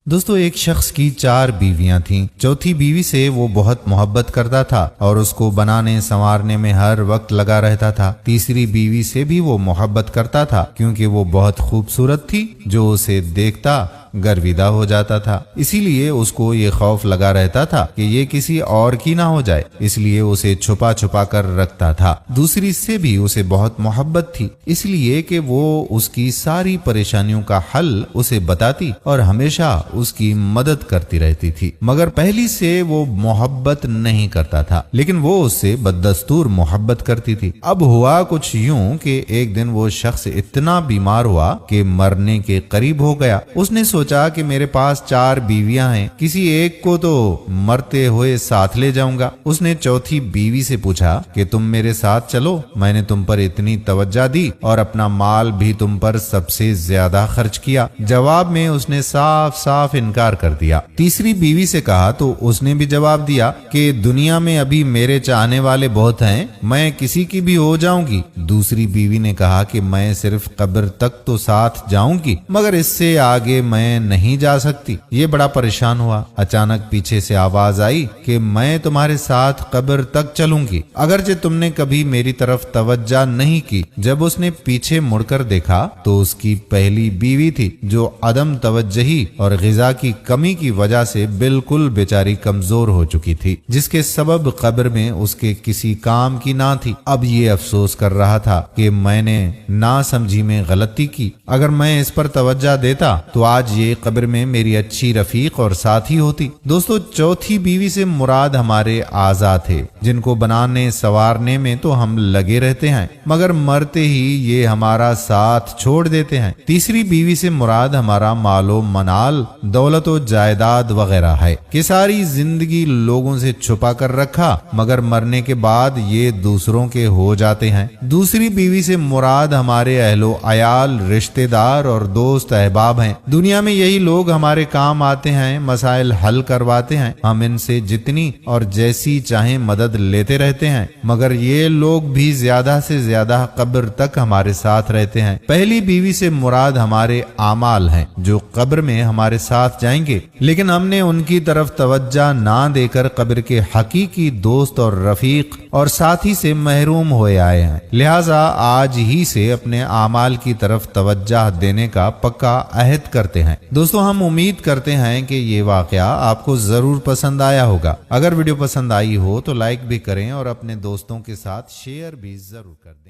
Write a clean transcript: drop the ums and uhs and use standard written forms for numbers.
दोस्तों एक शख्स की 4 बीवियां थीं। चौथी बीवी से वो बहुत मोहब्बत करता था और उसको बनाने संवारने में हर वक्त लगा रहता था। तीसरी बीवी से भी वो मोहब्बत करता था क्योंकि वो बहुत खूबसूरत थी। जो उसे देखता गर्विदा हो जाता था, इसीलिए उसको ये खौफ लगा रहता था कि ये किसी और की ना हो जाए, इसलिए उसे छुपा छुपा कर रखता था। दूसरी से भी उसे बहुत मोहब्बत थी, इसलिए कि वो उसकी सारी परेशानियों का हल उसे बताती और हमेशा उसकी मदद करती रहती थी। मगर पहली से वो मोहब्बत नहीं करता था, लेकिन वो उससे बददस्तूर मोहब्बत करती थी। अब हुआ कुछ यूं कि एक दिन वो शख्स इतना बीमार हुआ कि मरने के करीब हो गया। उसने सोचा कि मेरे पास 4 बीवियां हैं, किसी एक को तो मरते हुए साथ ले जाऊंगा। उसने चौथी बीवी से पूछा कि तुम मेरे साथ चलो, मैंने तुम पर इतनी तवज्जो दी और अपना माल भी तुम पर सबसे ज्यादा खर्च किया। जवाब में उसने साफ साफ इनकार कर दिया। तीसरी बीवी से कहा तो उसने भी जवाब दिया कि दुनिया में अभी मेरे चाहने वाले बहुत हैं, मैं किसी की भी हो जाऊंगी। दूसरी बीवी ने कहा कि मैं सिर्फ कब्र तक तो साथ जाऊंगी, मगर इससे आगे मैं नहीं जा सकती। ये बड़ा परेशान हुआ। अचानक पीछे से आवाज आई कि मैं तुम्हारे साथ कब्र तक चलूंगी, अगरचे तुमने कभी मेरी तरफ तवज्जो नहीं की। जब उसने पीछे मुड़कर देखा तो उसकी पहली बीवी थी, जो अदम तवज्जही और ग़िज़ा की कमी की वजह से बिल्कुल बेचारी कमजोर हो चुकी थी, जिसके सबब कब्र में उसके किसी काम की ना थी। अब ये अफसोस कर रहा था कि मैंने ना समझी में गलती की। अगर मैं इस पर तवज्जो देता तो आज ये कब्र में मेरी अच्छी रफीक और साथी होती। दोस्तों चौथी बीवी से मुराद हमारे आज़ा थे, जिनको बनाने संवारने में तो हम लगे रहते हैं, मगर मरते ही ये हमारा साथ छोड़ देते हैं। तीसरी बीवी से मुराद हमारा मालो मनाल, दौलत व जायदाद वगैरह है कि सारी जिंदगी लोगों से छुपा कर रखा, मगर मरने के बाद ये दूसरों के हो जाते हैं। दूसरी बीवी से मुराद हमारे अहलो अयाल, रिश्तेदार और दोस्त अहबाब हैं। दुनिया में यही लोग हमारे काम आते हैं, मसाइल हल करवाते हैं, हम इनसे जितनी और जैसी चाहे मदद लेते रहते हैं, मगर ये लोग भी ज्यादा से ज्यादा कब्र तक हमारे साथ रहते हैं। पहली बीवी से मुराद हमारे आमाल हैं, जो कब्र में हमारे साथ जाएंगे, लेकिन हमने उनकी तरफ तवज्जो ना देकर कब्र के हकीकी दोस्त और रफीक और साथी से महरूम हुए आए हैं। लिहाजा आज ही से अपने आमाल की तरफ तवज्जो देने का पक्का अहद करते हैं। दोस्तों हम उम्मीद करते हैं कि ये वाकया आपको जरूर पसंद आया होगा। अगर वीडियो पसंद आई हो तो लाइक भी करें और अपने दोस्तों के साथ शेयर भी जरूर कर दें।